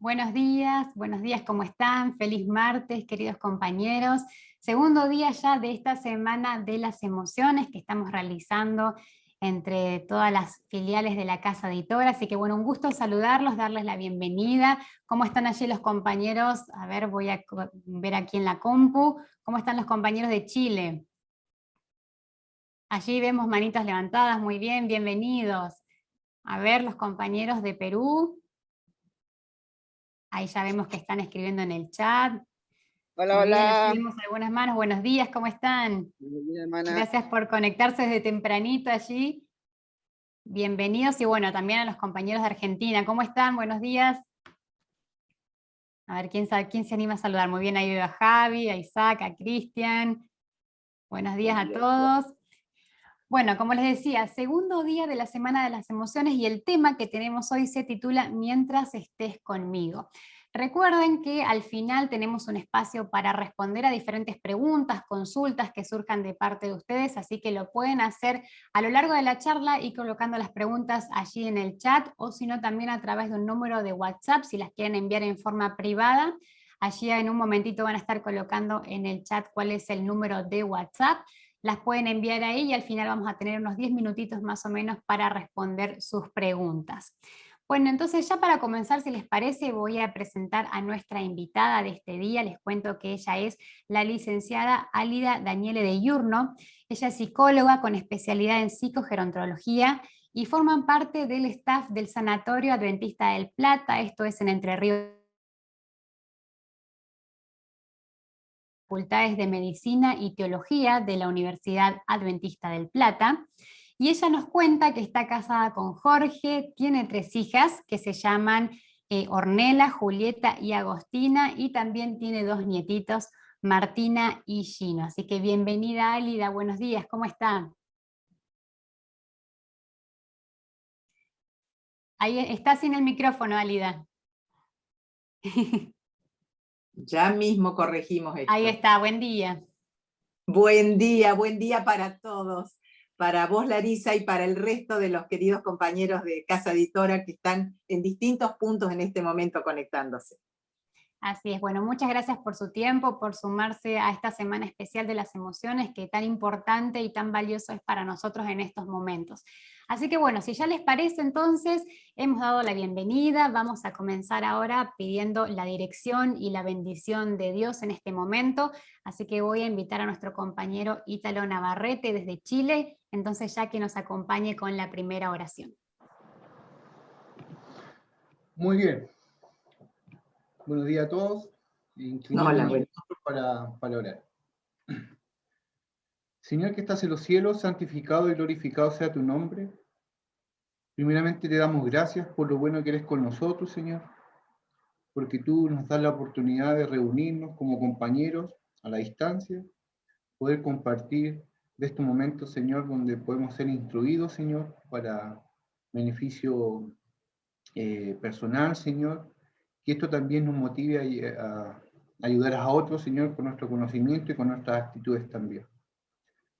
buenos días, ¿cómo están? Feliz martes, queridos compañeros. Segundo día ya de esta semana de las emociones que estamos realizando entre todas las filiales de la Casa Editora, así que bueno, un gusto saludarlos, darles la bienvenida. ¿Cómo están allí los compañeros? A ver, voy a ver aquí en la compu. ¿Cómo están los compañeros de Chile? Allí vemos manitas levantadas, muy bien, bienvenidos. A ver, los compañeros de Perú. Ahí ya vemos que están escribiendo en el chat. Hola, Muy bien, allí hola. vemos algunas manos. Buenos días, ¿cómo están? Buenos días, hermana. Gracias por conectarse desde tempranito allí. Bienvenidos y bueno, también a los compañeros de Argentina. ¿Cómo están? Buenos días. A ver, ¿quién se anima a saludar? Muy bien, ahí veo a Javi, a Isaac, a Cristian. Buenos días Buen a día. todos. Bueno, como les decía, segundo día de la Semana de las Emociones y el tema que tenemos hoy se titula Mientras estés conmigo. Recuerden que al final tenemos un espacio para responder a diferentes preguntas, consultas que surjan de parte de ustedes, así que lo pueden hacer a lo largo de la charla y colocando las preguntas allí en el chat, o si no también a través de un número de WhatsApp, si las quieren enviar en forma privada. Allí en un momentito van a estar colocando en el chat cuál es el número de WhatsApp. Las pueden enviar ahí y al final vamos a tener unos 10 minutitos más o menos para responder sus preguntas. Bueno, entonces ya para comenzar, si les parece, voy a presentar a nuestra invitada de este día. Les cuento que ella es la licenciada Álida Daniele de Iurno. Ella es psicóloga con especialidad en psicogerontología y forman parte del staff del Sanatorio Adventista del Plata, esto es en Entre Ríos, Facultades de Medicina y Teología de la Universidad Adventista del Plata. Y ella nos cuenta que está casada con Jorge, tiene 3 hijas que se llaman Ornella, Julieta y Agostina, y también tiene 2 nietitos, Martina y Gino. Así que bienvenida, Álida, buenos días, ¿cómo está? Ahí está sin el micrófono, Álida. Ya mismo corregimos Ahí esto. está, buen día. Buen día para todos, para vos, Larisa, y para el resto de los queridos compañeros de Casa Editora que están en distintos puntos en este momento conectándose. Así es, bueno, muchas gracias por su tiempo, por sumarse a esta semana especial de las emociones que tan importante y tan valioso es para nosotros en estos momentos. Así que bueno, si ya les parece entonces, hemos dado la bienvenida, vamos a comenzar ahora pidiendo la dirección y la bendición de Dios en este momento, así que voy a invitar a nuestro compañero Ítalo Navarrete desde Chile, entonces ya que nos acompañe con la primera oración. Muy bien. Buenos días a todos. Inclinamos Hola, nuestro rostro para orar. Señor que estás en los cielos, santificado y glorificado sea tu nombre. Primeramente te damos gracias por lo bueno que eres con nosotros, Señor, porque tú nos das la oportunidad de reunirnos como compañeros a la distancia, poder compartir de estos momentos, Señor, donde podemos ser instruidos, Señor, para beneficio personal, Señor, que esto también nos motive a ayudar a otros, Señor, con nuestro conocimiento y con nuestras actitudes también.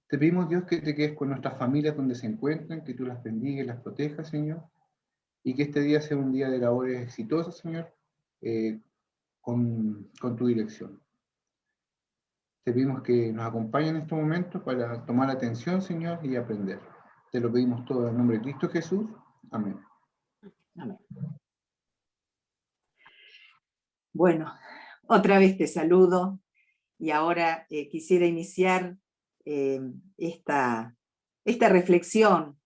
Te pedimos, Dios, que te quedes con nuestras familias donde se encuentran, que tú las bendigas y las protejas, Señor, y que este día sea un día de labores exitosas, Señor, con tu dirección. Te pedimos que nos acompañes en estos momentos para tomar atención, Señor, y aprender. Te lo pedimos todo en nombre de Cristo Jesús. Amén. Amén. Bueno, otra vez te saludo y ahora quisiera iniciar esta reflexión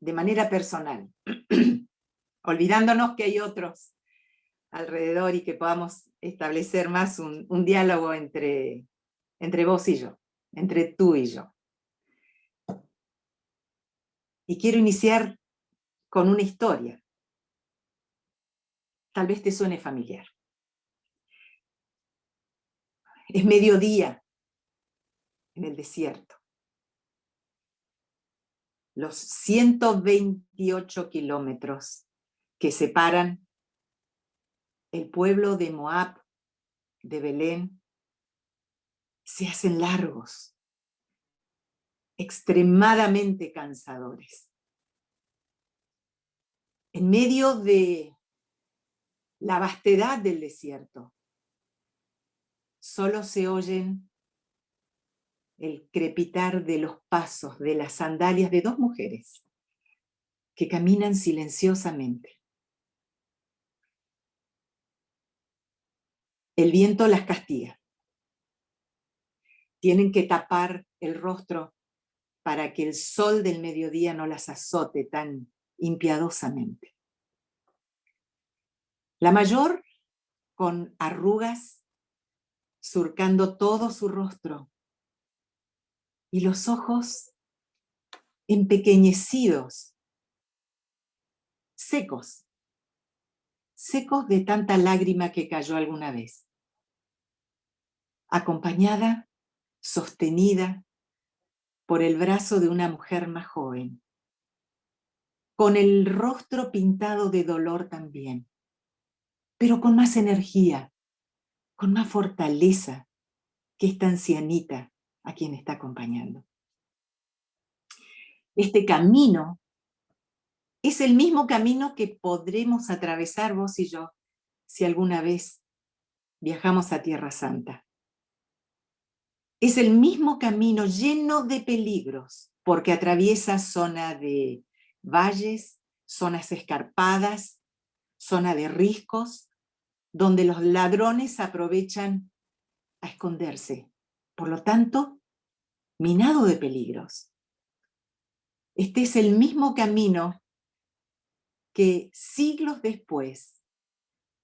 de manera personal, olvidándonos que hay otros alrededor y que podamos establecer más un diálogo entre vos y yo, entre tú y yo. Y quiero iniciar con una historia. Tal vez te suene familiar. Es mediodía en el desierto. Los 128 kilómetros que separan el pueblo de Moab de Belén se hacen largos, extremadamente cansadores. En medio de la vastedad del desierto. Solo se oyen el crepitar de los pasos de las sandalias de dos mujeres que caminan silenciosamente. El viento las castiga. Tienen que tapar el rostro para que el sol del mediodía no las azote tan impiadosamente. La mayor, con arrugas, surcando todo su rostro, y los ojos empequeñecidos, secos de tanta lágrima que cayó alguna vez. Acompañada, sostenida por el brazo de una mujer más joven, con el rostro pintado de dolor también, pero con más energía, con más fortaleza que esta ancianita a quien está acompañando. Este camino es el mismo camino que podremos atravesar vos y yo si alguna vez viajamos a Tierra Santa. Es el mismo camino lleno de peligros, porque atraviesa zona de valles, zonas escarpadas, zona de riscos, donde los ladrones aprovechan a esconderse. Por lo tanto, minado de peligros. Este es el mismo camino que siglos después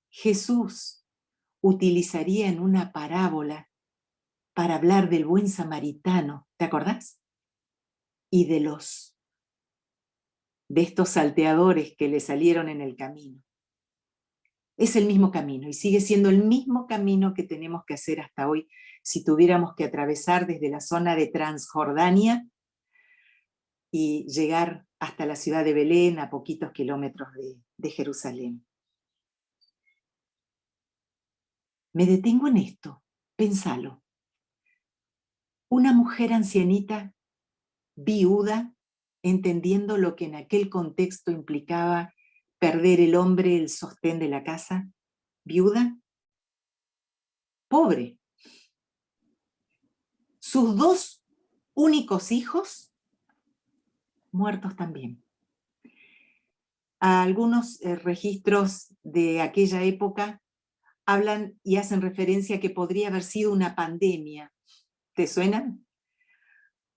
Jesús utilizaría en una parábola para hablar del buen samaritano, ¿te acordás? Y de estos salteadores que le salieron en el camino. Es el mismo camino y sigue siendo el mismo camino que tenemos que hacer hasta hoy si tuviéramos que atravesar desde la zona de Transjordania y llegar hasta la ciudad de Belén, a poquitos kilómetros de Jerusalén. Me detengo en esto, pensalo. Una mujer ancianita, viuda, entendiendo lo que en aquel contexto implicaba perder el hombre, el sostén de la casa, viuda, pobre. Sus dos únicos hijos, muertos también. Algunos registros de aquella época hablan y hacen referencia a que podría haber sido una pandemia. ¿Te suenan?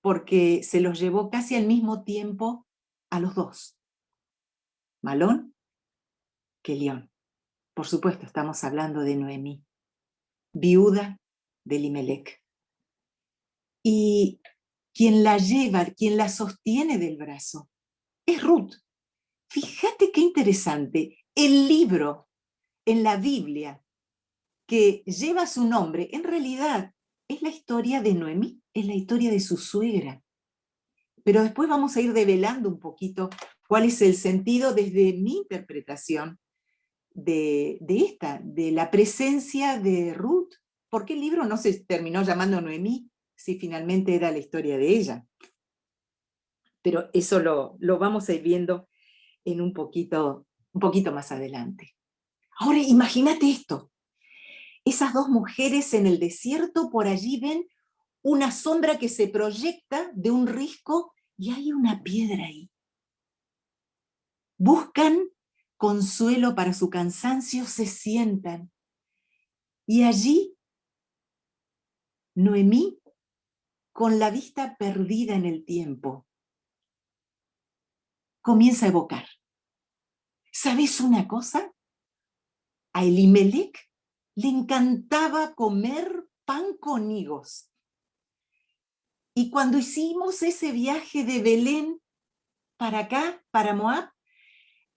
Porque se los llevó casi al mismo tiempo a los dos. Malón, Kelión. Por supuesto, estamos hablando de Noemí, viuda de Elimelec. Y quien la lleva, quien la sostiene del brazo, es Ruth. Fíjate qué interesante. El libro en la Biblia que lleva su nombre, en realidad es la historia de Noemí, es la historia de su suegra. Pero después vamos a ir develando un poquito cuál es el sentido desde mi interpretación de la presencia de Ruth. ¿Por qué el libro no se terminó llamando Noemí si finalmente era la historia de ella? Pero eso lo vamos a ir viendo en un poquito más adelante. Ahora imagínate esto. Esas dos mujeres en el desierto, por allí ven una sombra que se proyecta de un risco y hay una piedra ahí. Buscan consuelo para su cansancio, se sientan. Y allí, Noemí, con la vista perdida en el tiempo, comienza a evocar. ¿Sabes una cosa? A Elimelec le encantaba comer pan con higos. Y cuando hicimos ese viaje de Belén para acá, para Moab,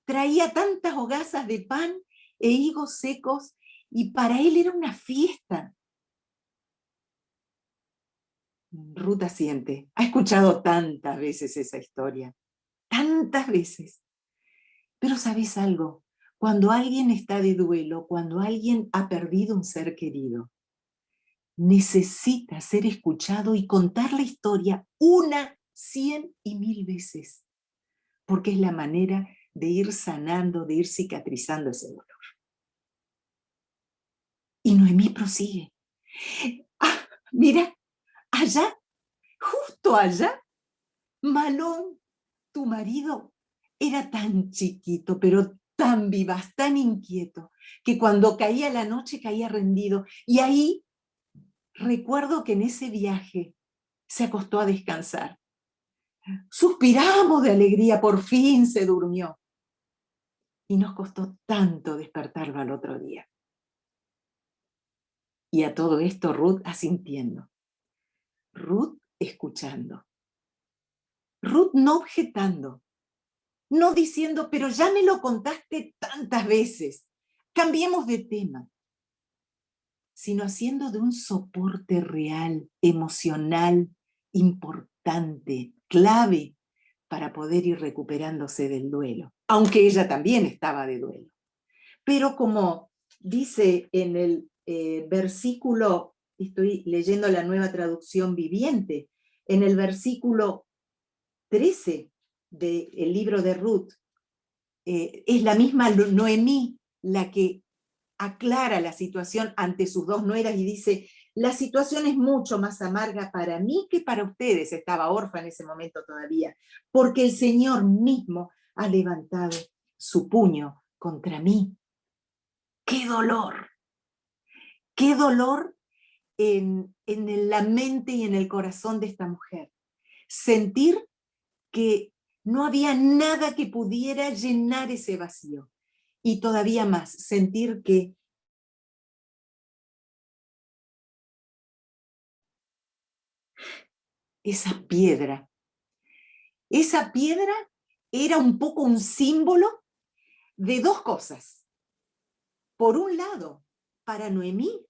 traía tantas hogazas de pan e higos secos, y para él era una fiesta. Ruth asiente. Ha escuchado tantas veces esa historia, tantas veces. Pero ¿sabes algo? Cuando alguien está de duelo, cuando alguien ha perdido un ser querido, necesita ser escuchado y contar la historia 1, 100 y 1000 veces, porque es la manera de ir sanando, de ir cicatrizando ese dolor. Y Noemí prosigue. Ah, mira, allá, justo allá, Malón, tu marido, era tan chiquito, pero tan vivaz, tan inquieto, que cuando caía la noche caía rendido. Y ahí recuerdo que en ese viaje se acostó a descansar. Suspiramos de alegría, por fin se durmió. Y nos costó tanto despertarlo al otro día. Y a todo esto Ruth asintiendo. Ruth escuchando. Ruth no objetando. No diciendo, pero ya me lo contaste tantas veces. Cambiemos de tema. Sino haciendo de un soporte real, emocional, importante, clave, para poder ir recuperándose del duelo. Aunque ella también estaba de duelo. Pero como dice en el versículo, estoy leyendo la Nueva Traducción Viviente, en el versículo 13 del libro de Ruth, es la misma Noemí la que aclara la situación ante sus dos nueras y dice, la situación es mucho más amarga para mí que para ustedes, estaba órfana en ese momento todavía, porque el Señor mismo ha levantado su puño contra mí. ¡Qué dolor! ¡Qué dolor en la mente y en el corazón de esta mujer! Sentir que no había nada que pudiera llenar ese vacío. Y todavía más, sentir que esa piedra era un poco un símbolo de dos cosas. Por un lado, para Noemí,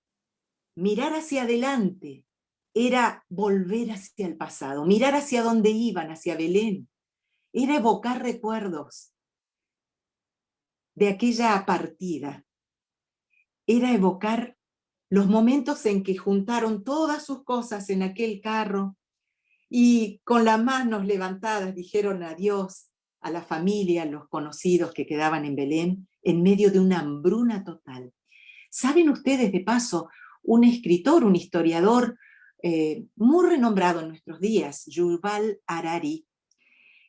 mirar hacia adelante era volver hacia el pasado, mirar hacia dónde iban, hacia Belén, era evocar recuerdos de aquella partida, era evocar los momentos en que juntaron todas sus cosas en aquel carro y con las manos levantadas dijeron adiós a la familia, a los conocidos que quedaban en Belén, en medio de una hambruna total. ¿Saben ustedes, de paso, un escritor, un historiador muy renombrado en nuestros días, Yuval Harari,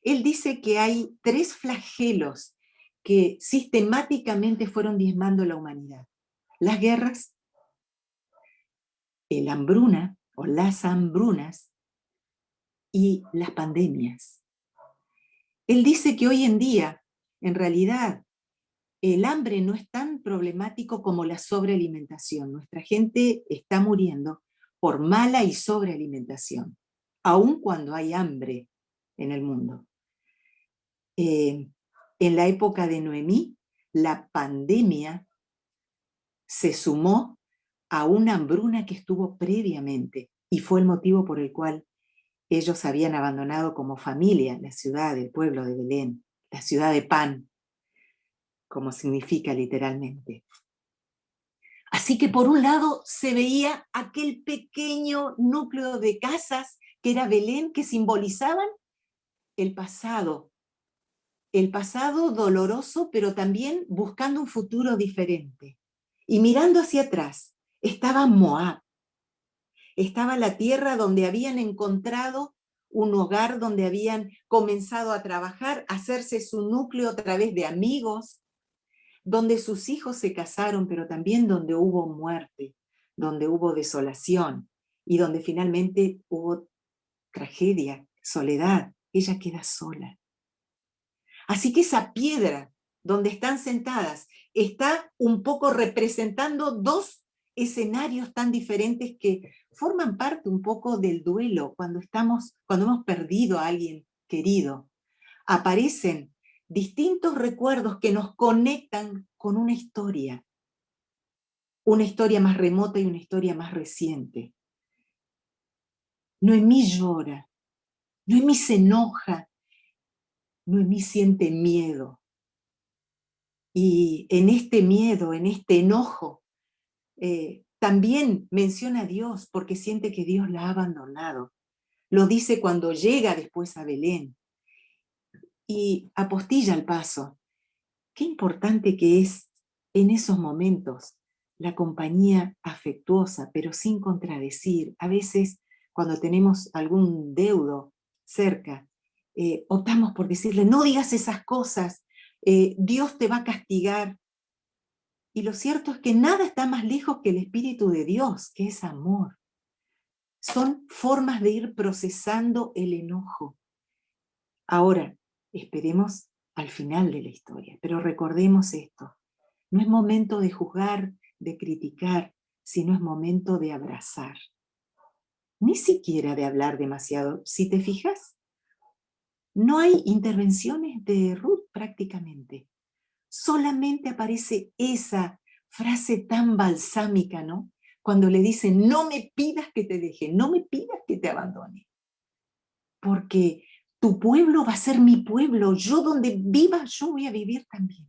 él dice que hay 3 flagelos que sistemáticamente fueron diezmando la humanidad: las guerras, la hambruna o las hambrunas y las pandemias. Él dice que hoy en día, en realidad, el hambre no es tan problemático como la sobrealimentación. Nuestra gente está muriendo por mala y sobrealimentación, aun cuando hay hambre en el mundo. En la época de Noemí, la pandemia se sumó a una hambruna que estuvo previamente y fue el motivo por el cual ellos habían abandonado como familia la ciudad, el pueblo de Belén, la ciudad de pan, como significa literalmente. Así que por un lado se veía aquel pequeño núcleo de casas que era Belén, que simbolizaban el pasado doloroso, pero también buscando un futuro diferente. Y mirando hacia atrás estaba Moab, estaba la tierra donde habían encontrado un hogar, donde habían comenzado a trabajar, a hacerse su núcleo a través de amigos, donde sus hijos se casaron, pero también donde hubo muerte, donde hubo desolación y donde finalmente hubo tragedia, soledad. Ella queda sola. Así que esa piedra donde están sentadas está un poco representando 2 escenarios tan diferentes que forman parte un poco del duelo cuando hemos perdido a alguien querido. Aparecen distintos recuerdos que nos conectan con una historia más remota y una historia más reciente. Noemí llora, Noemí se enoja, Noemí siente miedo. Y en este miedo, en este enojo, también menciona a Dios porque siente que Dios la ha abandonado. Lo dice cuando llega después a Belén y apostilla el paso. Qué importante que es en esos momentos la compañía afectuosa, pero sin contradecir. A veces, cuando tenemos algún deudo cerca, optamos por decirle, no digas esas cosas, Dios te va a castigar. Y lo cierto es que nada está más lejos que el Espíritu de Dios, que es amor. Son formas de ir procesando el enojo. Ahora, esperemos al final de la historia, pero recordemos esto. No es momento de juzgar, de criticar, sino es momento de abrazar. Ni siquiera de hablar demasiado. Si te fijas, no hay intervenciones de Ruth prácticamente. Solamente aparece esa frase tan balsámica, ¿no? Cuando le dice, no me pidas que te deje, no me pidas que te abandone. Porque tu pueblo va a ser mi pueblo. Yo donde viva, yo voy a vivir también.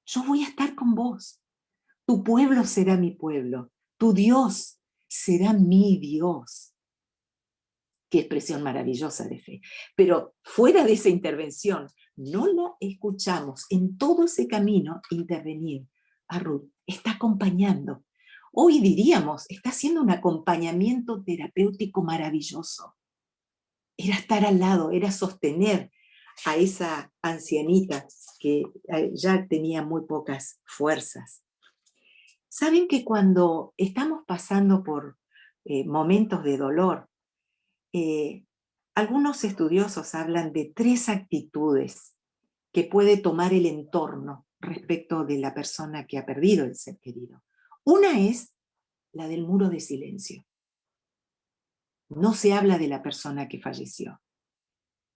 Yo voy a estar con vos. Tu pueblo será mi pueblo. Tu Dios será mi Dios. Qué expresión maravillosa de fe. Pero fuera de esa intervención, no la escuchamos en todo ese camino intervenir a Ruth. Está acompañando. Hoy diríamos, está haciendo un acompañamiento terapéutico maravilloso. Era estar al lado, era sostener a esa ancianita que ya tenía muy pocas fuerzas. Saben que cuando estamos pasando por momentos de dolor, algunos estudiosos hablan de 3 actitudes que puede tomar el entorno respecto de la persona que ha perdido el ser querido. Una es la del muro de silencio. No se habla de la persona que falleció.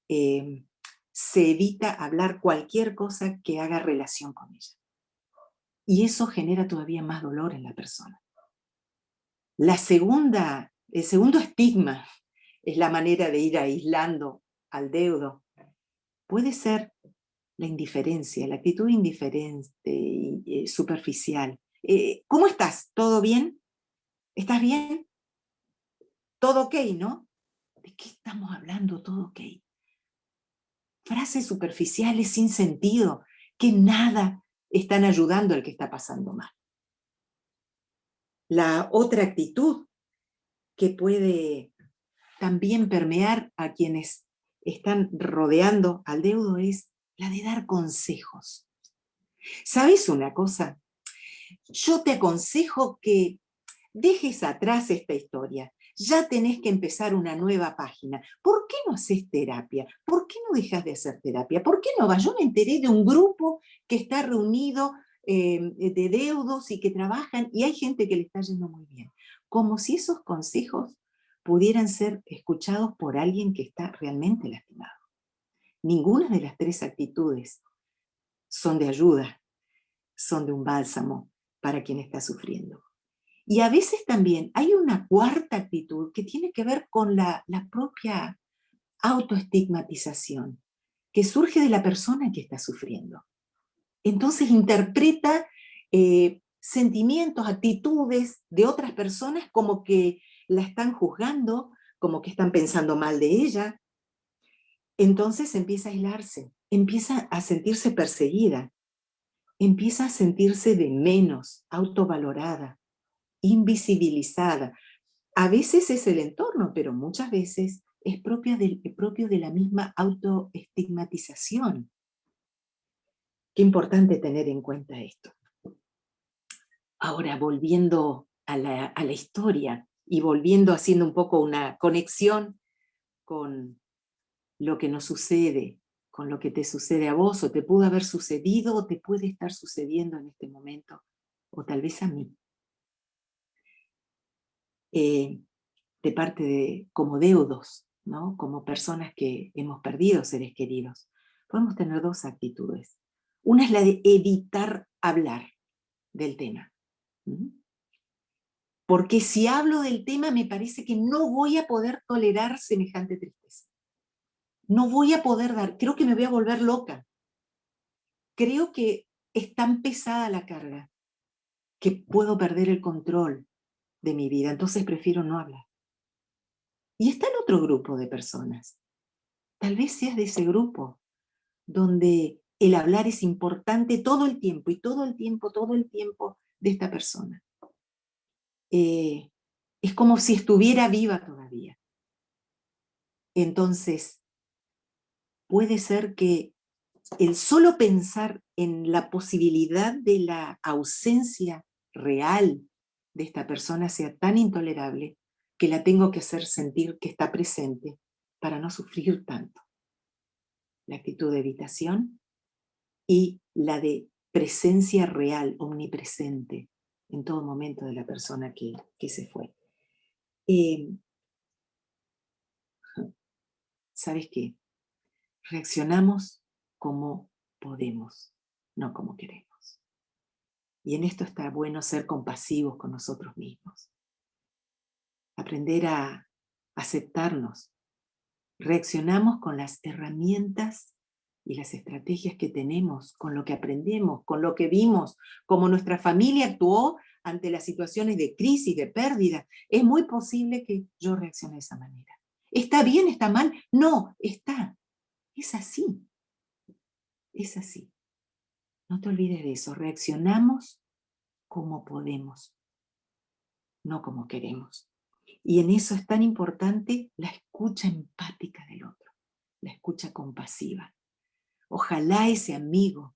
Se evita hablar cualquier cosa que haga relación con ella. Y eso genera todavía más dolor en la persona. El segundo estigma es la manera de ir aislando al deudo. Puede ser la indiferencia, la actitud indiferente y superficial. ¿Cómo estás? ¿Todo bien? ¿Estás bien? ¿Todo ok, no? ¿De qué estamos hablando? ¿Todo ok? Frases superficiales sin sentido, que nada están ayudando al que está pasando mal. La otra actitud que puede también permear a quienes están rodeando al deudo es la de dar consejos. ¿Sabes una cosa? Yo te aconsejo que dejes atrás esta historia. Ya tenés que empezar una nueva página. ¿Por qué no haces terapia? ¿Por qué no dejas de hacer terapia? ¿Por qué no vas? Yo me enteré de un grupo que está reunido de deudos y que trabajan, y hay gente que le está yendo muy bien. Como si esos consejos pudieran ser escuchados por alguien que está realmente lastimado. Ninguna de las 3 actitudes son de ayuda, son de un bálsamo para quien está sufriendo. Y a veces también hay una cuarta actitud que tiene que ver con la propia autoestigmatización, que surge de la persona que está sufriendo. Entonces interpreta sentimientos, actitudes de otras personas como que la están juzgando, como que están pensando mal de ella. Entonces empieza a aislarse, empieza a sentirse perseguida, empieza a sentirse de menos, autovalorada, invisibilizada. A veces es el entorno, pero muchas veces es propio de la misma autoestigmatización. Qué importante tener en cuenta esto. Ahora, volviendo a la historia y volviendo haciendo un poco una conexión con lo que nos sucede, con lo que te sucede a vos, o te pudo haber sucedido, o te puede estar sucediendo en este momento, o tal vez a mí. De parte de, como deudos, ¿no? Como personas que hemos perdido seres queridos, podemos tener 2 actitudes. Una es la de evitar hablar del tema. Porque si hablo del tema me parece que no voy a poder tolerar semejante tristeza. No voy a poder creo que me voy a volver loca. Creo que es tan pesada la carga que puedo perder el control de mi vida, entonces prefiero no hablar. Y está el otro grupo de personas. Tal vez seas de ese grupo, donde el hablar es importante todo el tiempo, y todo el tiempo de esta persona. Es como si estuviera viva todavía. Entonces, puede ser que el solo pensar en la posibilidad de la ausencia real de esta persona sea tan intolerable que la tengo que hacer sentir que está presente para no sufrir tanto. La actitud de evitación y la de presencia real, omnipresente, en todo momento de la persona que se fue. ¿Sabes qué? Reaccionamos como podemos, no como queremos. Y en esto está bueno ser compasivos con nosotros mismos. Aprender a aceptarnos. Reaccionamos con las herramientas y las estrategias que tenemos, con lo que aprendemos, con lo que vimos, como nuestra familia actuó ante las situaciones de crisis, de pérdida. Es muy posible que yo reaccione de esa manera. ¿Está bien? ¿Está mal? No, está. Es así. Es así. No te olvides de eso. Reaccionamos como podemos, no como queremos. Y en eso es tan importante la escucha empática del otro, la escucha compasiva. Ojalá ese amigo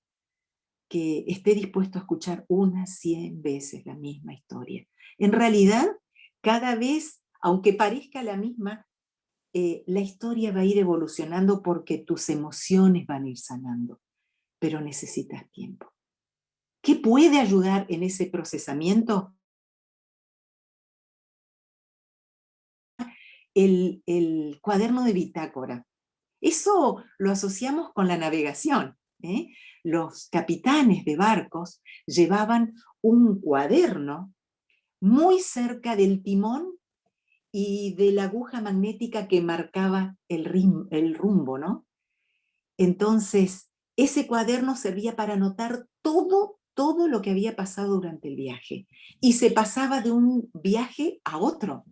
que esté dispuesto a escuchar unas 100 veces la misma historia. En realidad, cada vez, aunque parezca la misma, la historia va a ir evolucionando porque tus emociones van a ir sanando, pero necesitas tiempo. ¿Qué puede ayudar en ese procesamiento? El cuaderno de bitácora. Eso lo asociamos con la navegación. Los capitanes de barcos llevaban un cuaderno muy cerca del timón y de la aguja magnética que marcaba el rumbo, ¿no? Entonces, ese cuaderno servía para anotar todo lo que había pasado durante el viaje. Y se pasaba de un viaje a otro.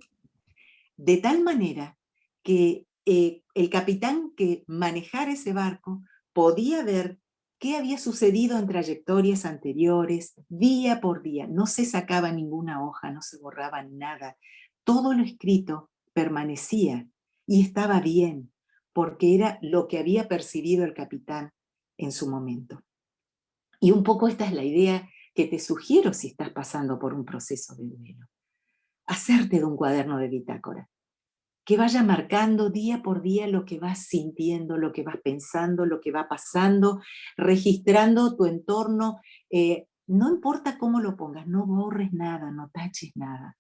De tal manera que el capitán que manejara ese barco podía ver qué había sucedido en trayectorias anteriores, día por día. No se sacaba ninguna hoja, no se borraba nada. Todo lo escrito permanecía y estaba bien, porque era lo que había percibido el capitán en su momento. Y un poco esta es la idea que te sugiero si estás pasando por un proceso de duelo. Hacerte de un cuaderno de bitácora, que vaya marcando día por día lo que vas sintiendo, lo que vas pensando, lo que va pasando, registrando tu entorno. No importa cómo lo pongas, no borres nada, no taches nada,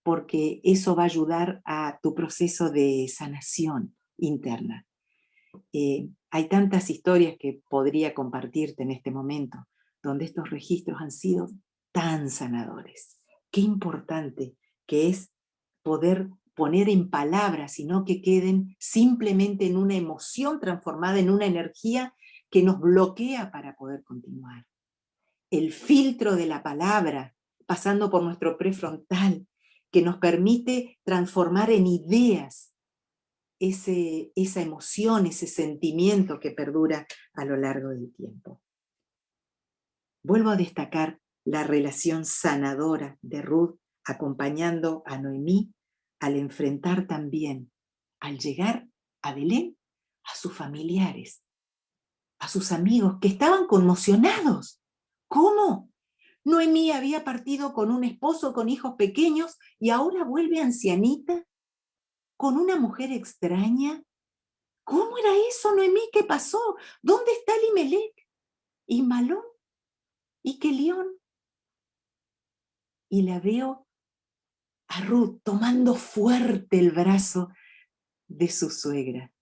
porque eso va a ayudar a tu proceso de sanación interna. Hay tantas historias que podría compartirte en este momento, donde estos registros han sido tan sanadores. Qué importante que es poder poner en palabras y no que queden simplemente en una emoción transformada en una energía que nos bloquea para poder continuar. El filtro de la palabra, pasando por nuestro prefrontal, que nos permite transformar en ideas esa emoción, ese sentimiento que perdura a lo largo del tiempo. Vuelvo a destacar la relación sanadora de Ruth acompañando a Noemí al enfrentar también, al llegar a Belén, a sus familiares, a sus amigos que estaban conmocionados. ¿Cómo? Noemí había partido con un esposo con hijos pequeños y ahora vuelve ancianita con una mujer extraña. ¿Cómo era eso, Noemí? ¿Qué pasó? ¿Dónde está Elimelec? ¿Y Malón? ¿Y Kelión? Y la veo a Ruth tomando fuerte el brazo de su suegra,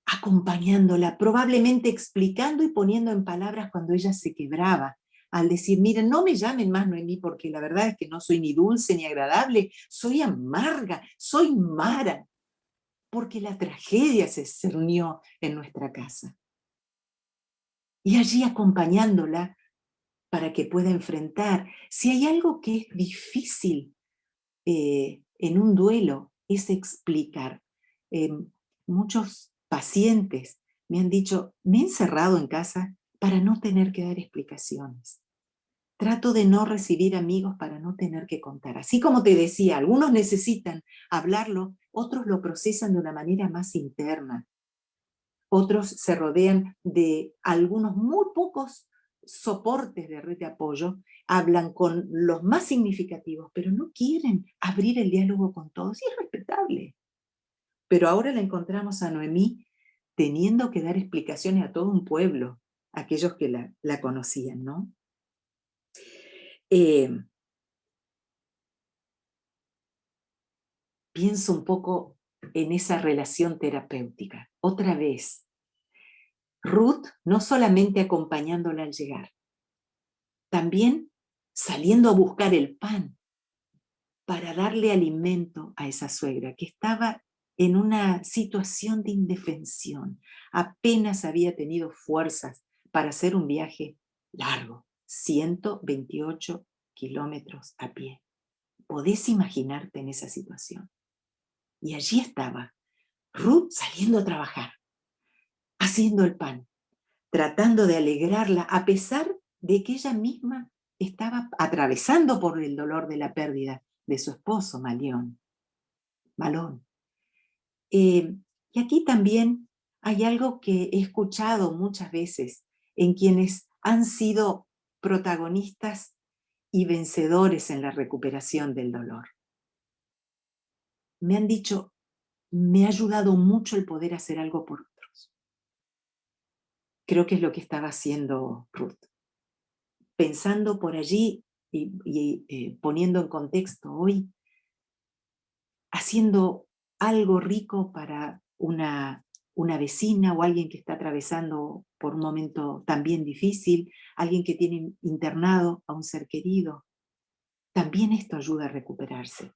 acompañándola, probablemente explicando y poniendo en palabras cuando ella se quebraba, al decir, miren, no me llamen más Noemí porque la verdad es que no soy ni dulce ni agradable, soy amarga, soy Mara, porque la tragedia se cernió en nuestra casa. Y allí acompañándola para que pueda enfrentar. Si hay algo que es difícil en un duelo, es explicar. Muchos pacientes me han dicho, me he encerrado en casa para no tener que dar explicaciones. Trato de no recibir amigos para no tener que contar. Así como te decía, algunos necesitan hablarlo, otros lo procesan de una manera más interna. Otros se rodean de algunos muy pocos soportes de red de apoyo, hablan con los más significativos, pero no quieren abrir el diálogo con todos, y es respetable. Pero ahora la encontramos a Noemí teniendo que dar explicaciones a todo un pueblo, aquellos que la conocían, ¿no? Pienso un poco en esa relación terapéutica. Otra vez, Ruth no solamente acompañándola al llegar, también saliendo a buscar el pan para darle alimento a esa suegra que estaba en una situación de indefensión. Apenas había tenido fuerzas para hacer un viaje largo, 128 kilómetros a pie. ¿Podés imaginarte en esa situación? Y allí estaba Ruth saliendo a trabajar, haciendo el pan, tratando de alegrarla, a pesar de que ella misma estaba atravesando por el dolor de la pérdida de su esposo, Malón. Y aquí también hay algo que he escuchado muchas veces en quienes han sido protagonistas y vencedores en la recuperación del dolor. Me han dicho, me ha ayudado mucho el poder hacer algo por otros. Creo que es lo que estaba haciendo Ruth. Pensando por allí y poniendo en contexto hoy, haciendo algo rico para una vecina o alguien que está atravesando por un momento también difícil, alguien que tiene internado a un ser querido. También esto ayuda a recuperarse.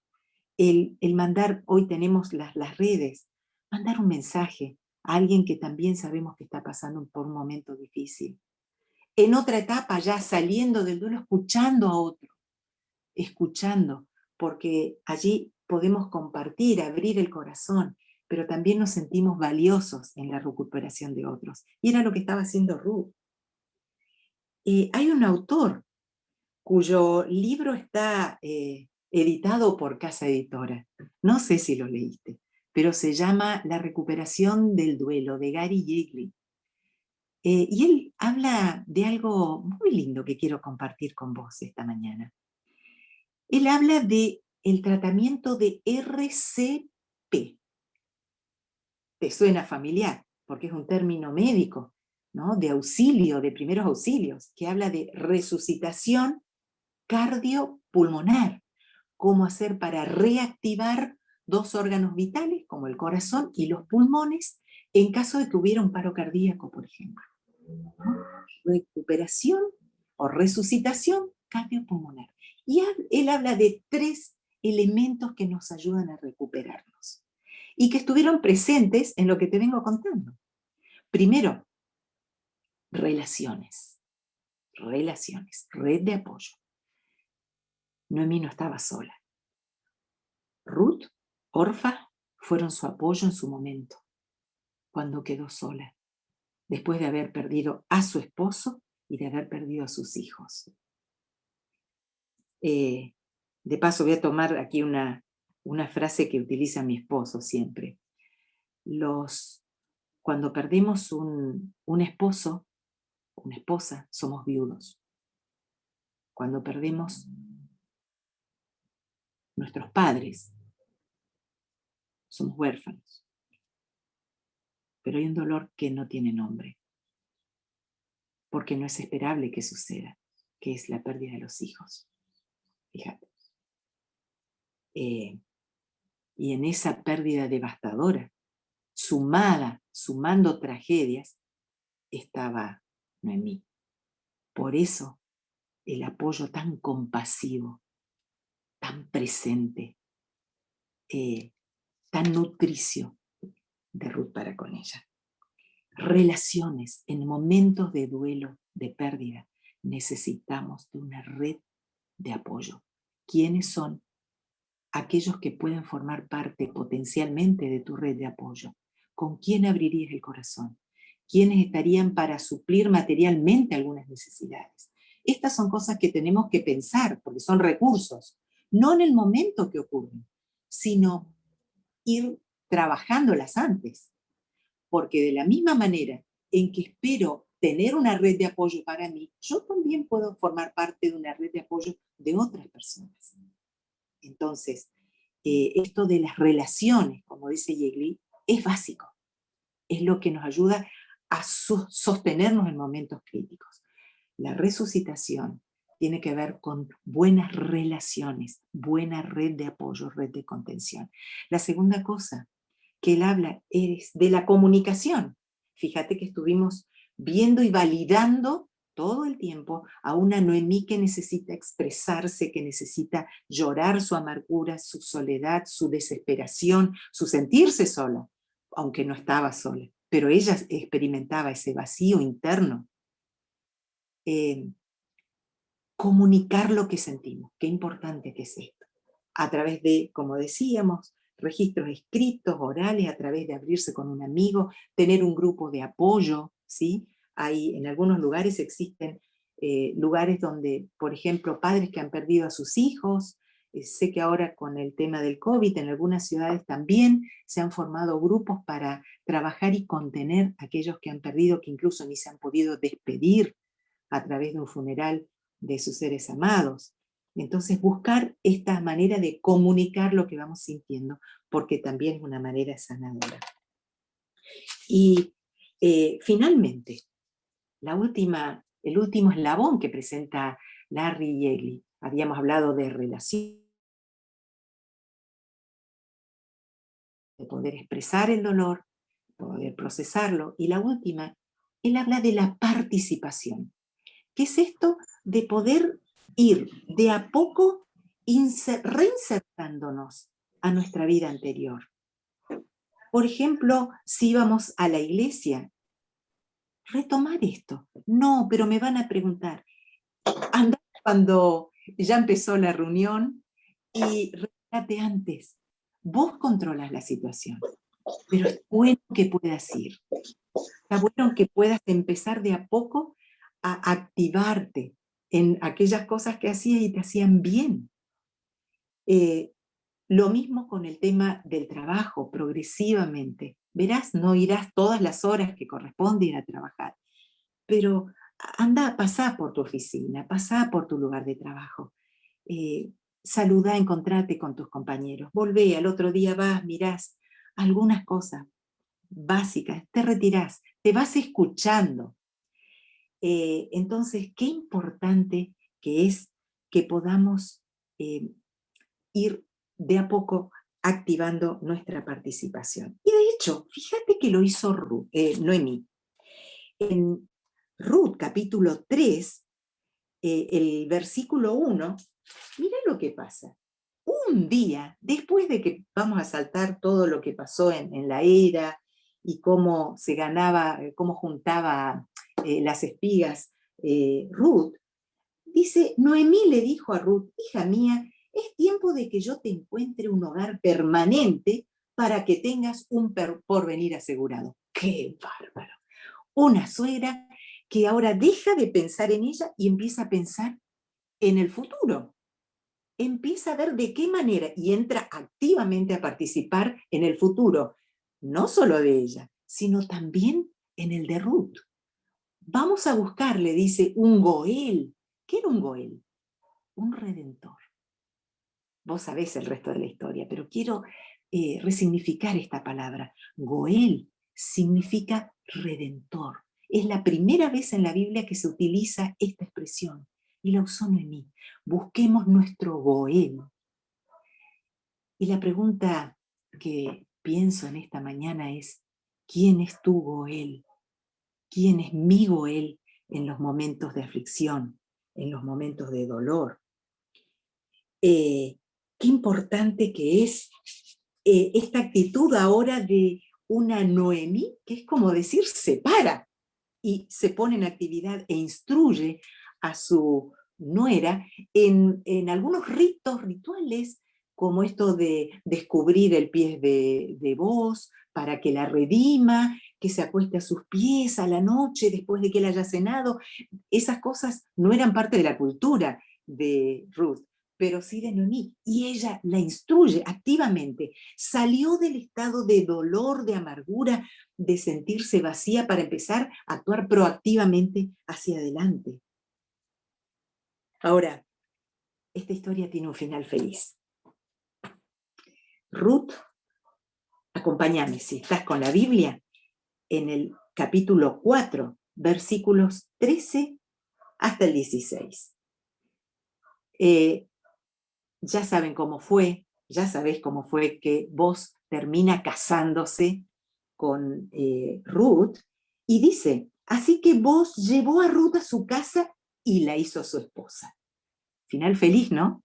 El mandar, hoy tenemos las redes, mandar un mensaje a alguien que también sabemos que está pasando por un momento difícil. En otra etapa, ya saliendo del duelo, escuchando a otro, escuchando, porque allí podemos compartir, abrir el corazón, pero también nos sentimos valiosos en la recuperación de otros. Y era lo que estaba haciendo Ruth. Hay un autor cuyo libro está editado por Casa Editora. No sé si lo leíste, pero se llama La recuperación del duelo, de Gary Yeagley. Y él habla de algo muy lindo que quiero compartir con vos esta mañana. Él habla de el tratamiento de RCP. Te suena familiar, porque es un término médico, ¿no? De auxilio, de primeros auxilios, que habla de resucitación cardiopulmonar. Cómo hacer para reactivar dos órganos vitales, como el corazón y los pulmones, en caso de que hubiera un paro cardíaco, por ejemplo. Recuperación o resucitación cardiopulmonar. Y él habla de 3 elementos que nos ayudan a recuperarnos y que estuvieron presentes en lo que te vengo contando. Primero, relaciones, red de apoyo. Noemí no estaba sola. Ruth, Orfa, fueron su apoyo en su momento, cuando quedó sola, después de haber perdido a su esposo y de haber perdido a sus hijos. De paso voy a tomar aquí una frase que utiliza mi esposo siempre. Cuando perdemos un esposo, una esposa, somos viudos. Cuando perdemos nuestros padres, somos huérfanos. Pero hay un dolor que no tiene nombre, porque no es esperable que suceda, que es la pérdida de los hijos. Fíjate. Y en esa pérdida devastadora, sumando tragedias, estaba Noemí. Por eso el apoyo tan compasivo, tan presente, tan nutricio de Ruth para con ella. Relaciones en momentos de duelo, de pérdida, necesitamos de una red de apoyo. ¿Quiénes son aquellos que pueden formar parte potencialmente de tu red de apoyo? ¿Con quién abrirías el corazón? quiénes estarían para suplir materialmente algunas necesidades. Estas son cosas que tenemos que pensar, porque son recursos, no en el momento que ocurren, sino ir trabajándolas antes. Porque de la misma manera en que espero tener una red de apoyo para mí, yo también puedo formar parte de una red de apoyo de otras personas. Entonces, esto de las relaciones, como dice Yegli, es básico. Es lo que nos ayuda a sostenernos en momentos críticos. La resucitación tiene que ver con buenas relaciones, buena red de apoyo, red de contención. La segunda cosa que él habla es de la comunicación. Fíjate que estuvimos viendo y validando todo el tiempo a una Noemí que necesita expresarse, que necesita llorar su amargura, su soledad, su desesperación, su sentirse sola, aunque no estaba sola, pero ella experimentaba ese vacío interno. Comunicar lo que sentimos, qué importante que es esto, a través de, como decíamos, registros escritos, orales, a través de abrirse con un amigo, tener un grupo de apoyo, ¿sí? Hay, en algunos lugares existen lugares donde, por ejemplo, padres que han perdido a sus hijos, sé que ahora con el tema del COVID en algunas ciudades también se han formado grupos para trabajar y contener a aquellos que han perdido, que incluso ni se han podido despedir a través de un funeral de sus seres amados. Entonces buscar esta manera de comunicar lo que vamos sintiendo, porque también es una manera sanadora. Y finalmente, el último eslabón que presenta Larry Yegli, habíamos hablado de relación, de poder expresar el dolor, poder procesarlo, y la última, él habla de la participación. ¿Qué es esto? De poder ir de a poco reinsertándonos a nuestra vida anterior. Por ejemplo, si íbamos a la iglesia, retomar esto. No, pero me van a preguntar. Anda cuando ya empezó la reunión y relájate antes. Vos controlas la situación, pero es bueno que puedas ir. Está bueno que puedas empezar de a poco a activarte en aquellas cosas que hacías y te hacían bien. Lo mismo con el tema del trabajo, progresivamente. Verás, no irás todas las horas que corresponde ir a trabajar, pero anda, pasá por tu oficina, pasá por tu lugar de trabajo. Saludá, encontrate con tus compañeros, volvé, al otro día vas, mirás algunas cosas básicas, te retirás, te vas escuchando. Entonces, qué importante que es que podamos ir de a poco activando nuestra participación. Y de hecho, fíjate que lo hizo Noemí. En Ruth, capítulo 3, el versículo 1, mira lo que pasa. Un día, después de que vamos a saltar todo lo que pasó en la era y cómo se ganaba, cómo juntaba las espigas Ruth, dice, Noemí le dijo a Ruth, hija mía, es tiempo de que yo te encuentre un hogar permanente para que tengas un porvenir asegurado. ¡Qué bárbaro! Una suegra que ahora deja de pensar en ella y empieza a pensar en el futuro. Empieza a ver de qué manera y entra activamente a participar en el futuro, no solo de ella, sino también en el de Ruth. Vamos a buscar, le dice, un Goel. ¿Qué era un Goel? Un redentor. Vos sabés el resto de la historia, pero quiero resignificar esta palabra. Goel significa redentor. Es la primera vez en la Biblia que se utiliza esta expresión, y la usó Noemí. Busquemos nuestro Goel. Y la pregunta que pienso en esta mañana es, ¿quién es tu Goel? ¿Quién es mi Goel en los momentos de aflicción, en los momentos de dolor? Qué importante que es esta actitud ahora de una Noemí, que es como decir, se para y se pone en actividad e instruye a su nuera en algunos rituales como esto de descubrir el pie de vos, para que la redima, que se acueste a sus pies a la noche después de que él haya cenado. Esas cosas no eran parte de la cultura de Ruth, pero sí de Noemí, y ella la instruye activamente. Salió del estado de dolor, de amargura, de sentirse vacía para empezar a actuar proactivamente hacia adelante. Ahora, esta historia tiene un final feliz. Ruth, acompáñame si estás con la Biblia, en el capítulo 4, versículos 13 hasta el 16. Ya saben cómo fue, ya sabés cómo fue que Boz termina casándose con Ruth, y dice, así que Boz llevó a Ruth a su casa y la hizo su esposa. Final feliz, ¿no?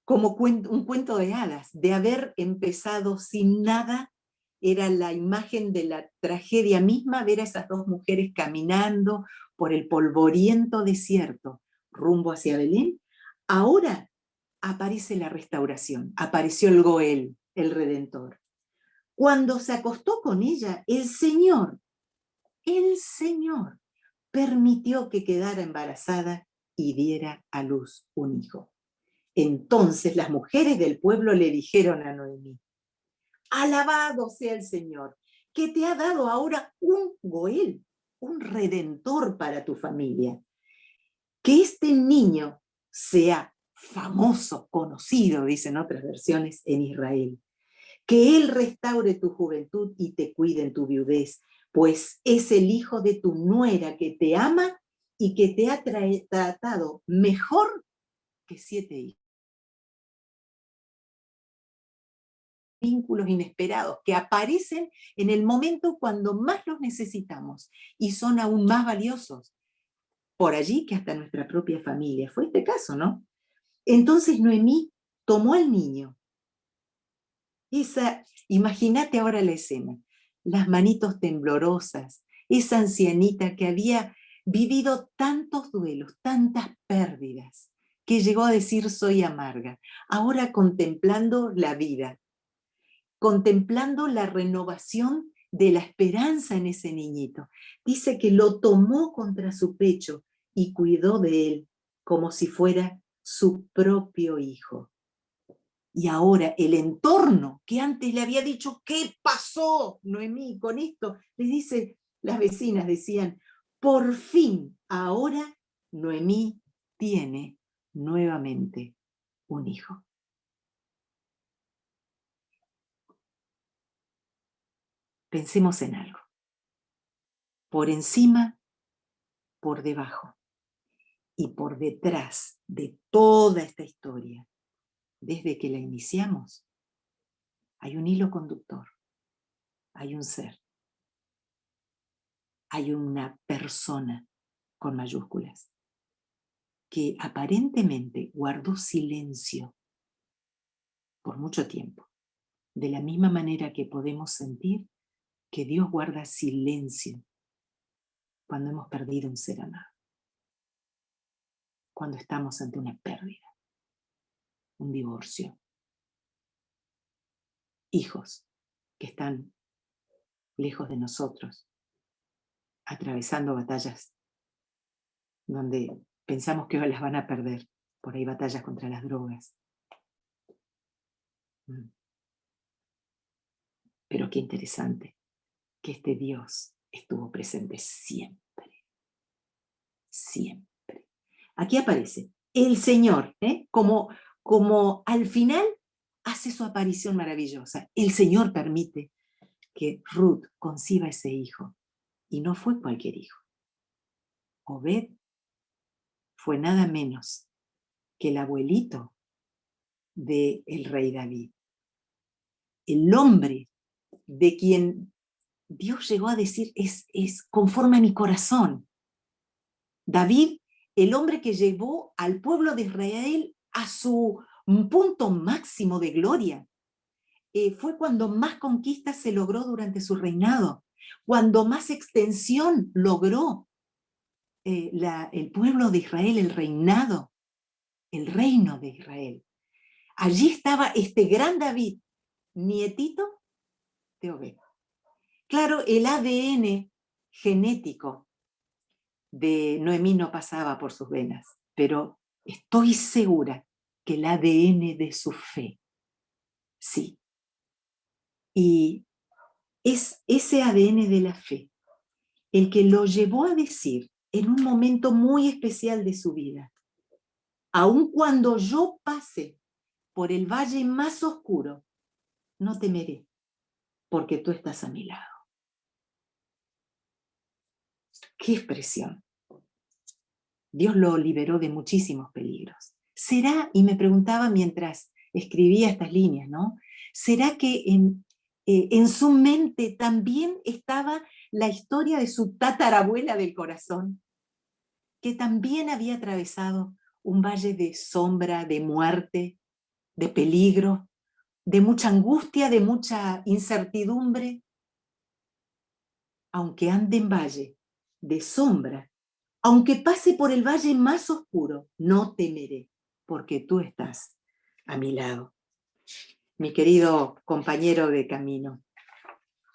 Como un cuento de hadas, de haber empezado sin nada, era la imagen de la tragedia misma, ver a esas dos mujeres caminando por el polvoriento desierto, rumbo hacia Belén. Ahora aparece la restauración, apareció el Goel, el Redentor. Cuando se acostó con ella, el Señor permitió que quedara embarazada y diera a luz un hijo. Entonces las mujeres del pueblo le dijeron a Noemí, alabado sea el Señor, que te ha dado ahora un Goel, un redentor para tu familia. Que este niño sea famoso, conocido, dicen otras versiones, en Israel. Que él restaure tu juventud y te cuide en tu viudez, pues es el hijo de tu nuera que te ama y que te ha tratado mejor que 7 hijos. Vínculos inesperados que aparecen en el momento cuando más los necesitamos y son aún más valiosos por allí que hasta nuestra propia familia. Fue este caso, ¿no? Entonces Noemí tomó al niño. Imagínate ahora la escena, las manitos temblorosas, esa ancianita que había vivido tantos duelos, tantas pérdidas, que llegó a decir soy amarga, ahora contemplando la vida, contemplando la renovación de la esperanza en ese niñito. Dice que lo tomó contra su pecho y cuidó de él como si fuera su propio hijo. Y ahora el entorno que antes le había dicho, ¿qué pasó, Noemí, con esto? Le dice, las vecinas decían, por fin, ahora Noemí tiene nuevamente un hijo. Pensemos en algo. Por encima, por debajo y por detrás de toda esta historia, desde que la iniciamos, hay un hilo conductor, hay un ser, hay una persona con mayúsculas que aparentemente guardó silencio por mucho tiempo, de la misma manera que podemos sentir que Dios guarda silencio cuando hemos perdido un ser amado, cuando estamos ante una pérdida, un divorcio, hijos que están lejos de nosotros, atravesando batallas donde pensamos que las van a perder, por ahí batallas contra las drogas. Pero qué interesante que este Dios estuvo presente siempre, siempre. Aquí aparece el Señor, como al final hace su aparición maravillosa. El Señor permite que Ruth conciba ese hijo, y no fue cualquier hijo. Obed fue nada menos que el abuelito del rey David, el hombre de quien Dios llegó a decir es conforme a mi corazón. David, el hombre que llevó al pueblo de Israel a su punto máximo de gloria. Fue cuando más conquistas se logró durante su reinado, cuando más extensión logró el pueblo de Israel, el reinado, el reino de Israel. Allí estaba este gran David, nietito de Obed. Claro, el ADN genético de Noemí no pasaba por sus venas, pero estoy segura que el ADN de su fe, sí. Y es ese ADN de la fe el que lo llevó a decir en un momento muy especial de su vida: aun cuando yo pase por el valle más oscuro, no temeré, porque tú estás a mi lado. ¡Qué expresión! Dios lo liberó de muchísimos peligros. ¿Será, y me preguntaba mientras escribía estas líneas, ¿no? ¿Será que en su mente también estaba la historia de su tatarabuela del corazón, que también había atravesado un valle de sombra, de muerte, de peligro, de mucha angustia, de mucha incertidumbre? Aunque ande en valle de sombra, aunque pase por el valle más oscuro, no temeré, porque tú estás a mi lado. Mi querido compañero de camino,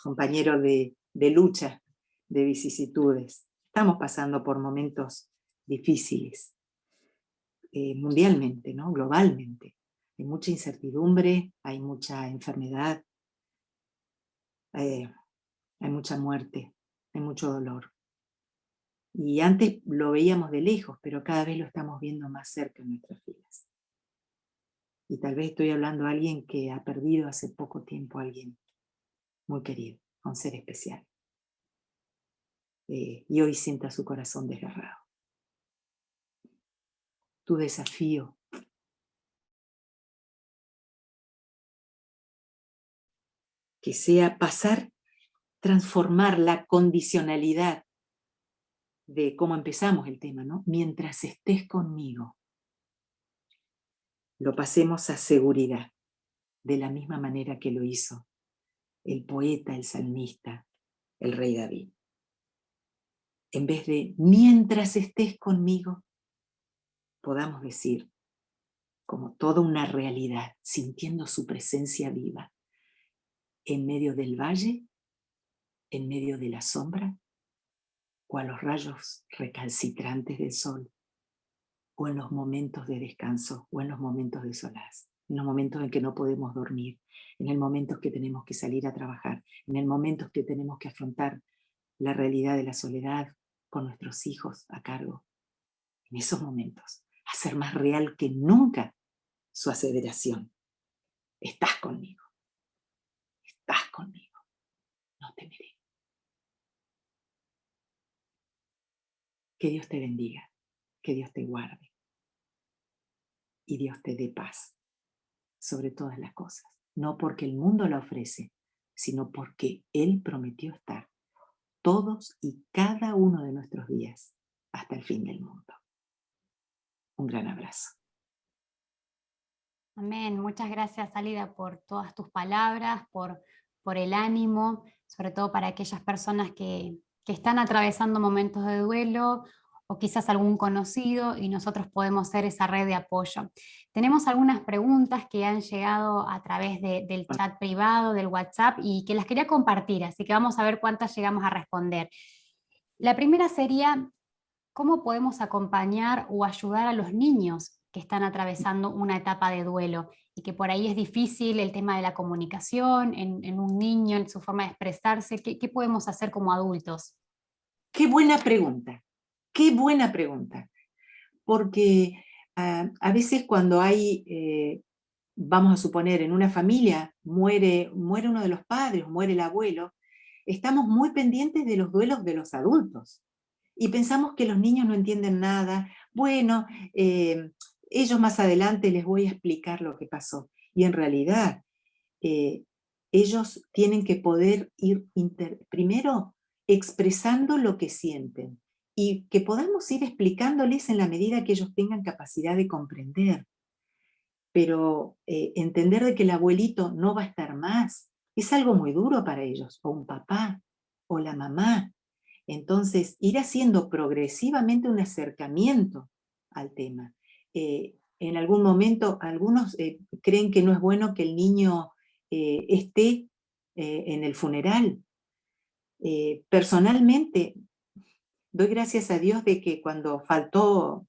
compañero de lucha, de vicisitudes, estamos pasando por momentos difíciles, mundialmente, ¿no? Globalmente. Hay mucha incertidumbre, hay mucha enfermedad, hay mucha muerte, hay mucho dolor. Y antes lo veíamos de lejos, pero cada vez lo estamos viendo más cerca en nuestras vidas. Y tal vez estoy hablando a alguien que ha perdido hace poco tiempo a alguien muy querido, a un ser especial. Y hoy sienta su corazón desgarrado. Tu desafío que sea pasar, transformar la condicionalidad de cómo empezamos el tema, ¿no? Mientras estés conmigo, lo pasemos a seguridad, de la misma manera que lo hizo el poeta, el salmista, el rey David. En vez de mientras estés conmigo, podamos decir, como toda una realidad, sintiendo su presencia viva, en medio del valle, en medio de la sombra, o a los rayos recalcitrantes del sol, o en los momentos de descanso, o en los momentos de solaz, en los momentos en que no podemos dormir, en el momento que tenemos que salir a trabajar, en el momento que tenemos que afrontar la realidad de la soledad con nuestros hijos a cargo. En esos momentos, hacer más real que nunca su aseveración: estás conmigo, no temeré. Que Dios te bendiga, que Dios te guarde y Dios te dé paz sobre todas las cosas. No porque el mundo la ofrece, sino porque Él prometió estar todos y cada uno de nuestros días hasta el fin del mundo. Un gran abrazo. Amén. Muchas gracias, Alida, por todas tus palabras, por el ánimo, sobre todo para aquellas personas que están atravesando momentos de duelo o quizás algún conocido, y nosotros podemos ser esa red de apoyo. Tenemos algunas preguntas que han llegado a través del chat privado, del WhatsApp, y que las quería compartir, así que vamos a ver cuántas llegamos a responder. La primera sería: ¿cómo podemos acompañar o ayudar a los niños que están atravesando una etapa de duelo y que por ahí es difícil el tema de la comunicación en un niño, en su forma de expresarse? ¿Qué podemos hacer como adultos? Qué buena pregunta, porque a veces cuando hay, vamos a suponer, en una familia muere uno de los padres, muere el abuelo, estamos muy pendientes de los duelos de los adultos y pensamos que los niños no entienden nada. Bueno, ellos más adelante les voy a explicar lo que pasó. Y en realidad, ellos tienen que poder ir primero expresando lo que sienten y que podamos ir explicándoles en la medida que ellos tengan capacidad de comprender. Pero entender de que el abuelito no va a estar más es algo muy duro para ellos, o un papá, o la mamá. Entonces, ir haciendo progresivamente un acercamiento al tema. en algún momento, algunos creen que no es bueno que el niño esté en el funeral. Personalmente, doy gracias a Dios de que cuando faltó,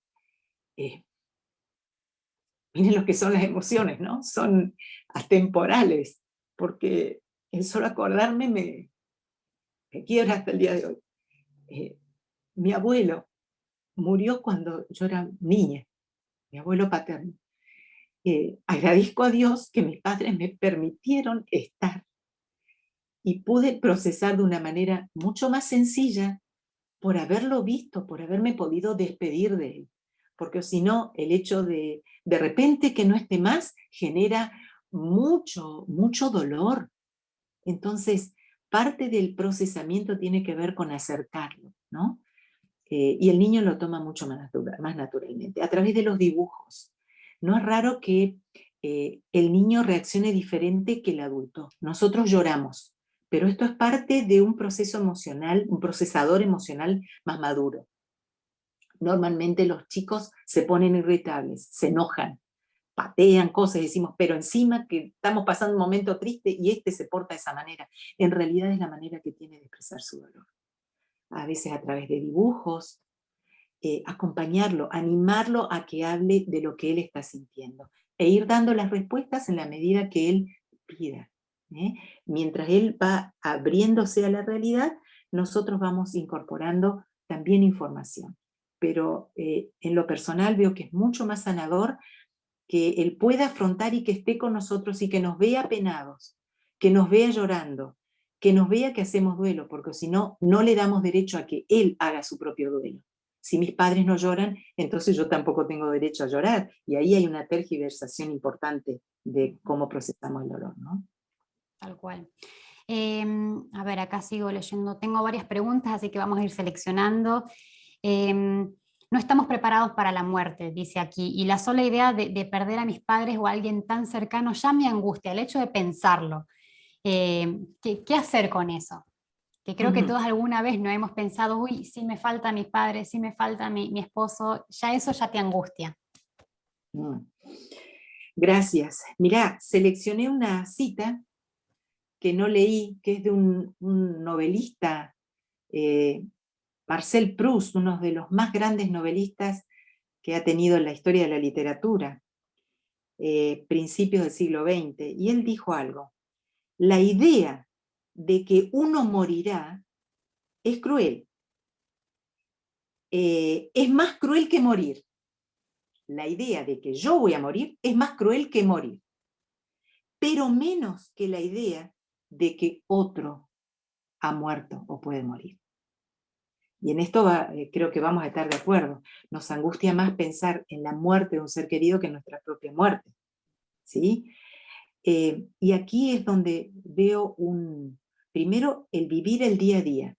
miren lo que son las emociones, ¿no? Son atemporales, porque el solo acordarme me quiebra hasta el día de hoy. Mi abuelo murió cuando yo era niña, mi abuelo paterno. Agradezco a Dios que mis padres me permitieron estar y pude procesar de una manera mucho más sencilla por haberlo visto, por haberme podido despedir de él. Porque si no, el hecho de repente que no esté más genera mucho, mucho dolor. Entonces, parte del procesamiento tiene que ver con acercarlo, ¿no? Y el niño lo toma mucho más naturalmente, a través de los dibujos. No es raro que el niño reaccione diferente que el adulto. Nosotros lloramos, pero esto es parte de un proceso emocional, un procesador emocional más maduro. Normalmente los chicos se ponen irritables, se enojan, patean cosas, decimos, pero encima que estamos pasando un momento triste y este se porta de esa manera. En realidad es la manera que tiene de expresar su dolor. A veces a través de dibujos, acompañarlo, animarlo a que hable de lo que él está sintiendo e ir dando las respuestas en la medida que él pida. Mientras él va abriéndose a la realidad, nosotros vamos incorporando también información. Pero en lo personal veo que es mucho más sanador que él pueda afrontar y que esté con nosotros y que nos vea penados, que nos vea llorando, que nos vea que hacemos duelo, porque si no, no le damos derecho a que él haga su propio duelo. Si mis padres no lloran, entonces yo tampoco tengo derecho a llorar. Y ahí hay una tergiversación importante de cómo procesamos el dolor, ¿no? Tal cual. A ver, acá sigo leyendo. Tengo varias preguntas, así que vamos a ir seleccionando. No estamos preparados para la muerte, dice aquí, y la sola idea de perder a mis padres o a alguien tan cercano ya me angustia, el hecho de pensarlo. ¿Qué hacer con eso? Que creo que todos alguna vez no hemos pensado, uy, si me falta mis padres, si me falta mi esposo, ya eso ya te angustia. Gracias. Mirá, seleccioné una cita que no leí, que es de un novelista, Marcel Proust, uno de los más grandes novelistas que ha tenido en la historia de la literatura, principios del siglo XX, y él dijo algo: la idea de que uno morirá es cruel. Es más cruel que morir. La idea de que yo voy a morir es más cruel que morir, pero menos que la idea de que otro ha muerto o puede morir. Y en esto creo que vamos a estar de acuerdo. Nos angustia más pensar en la muerte de un ser querido que en nuestra propia muerte, ¿sí? Y aquí es donde veo primero, el vivir el día a día.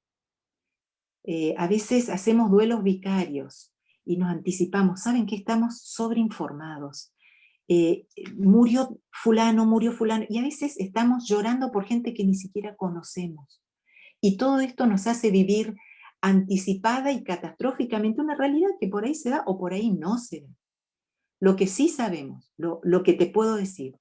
A veces hacemos duelos vicarios y nos anticipamos. ¿Saben qué? Estamos sobreinformados. Murió fulano, y a veces estamos llorando por gente que ni siquiera conocemos. Y todo esto nos hace vivir anticipada y catastróficamente una realidad que por ahí se da o por ahí no se da. Lo que sí sabemos, lo que te puedo decir,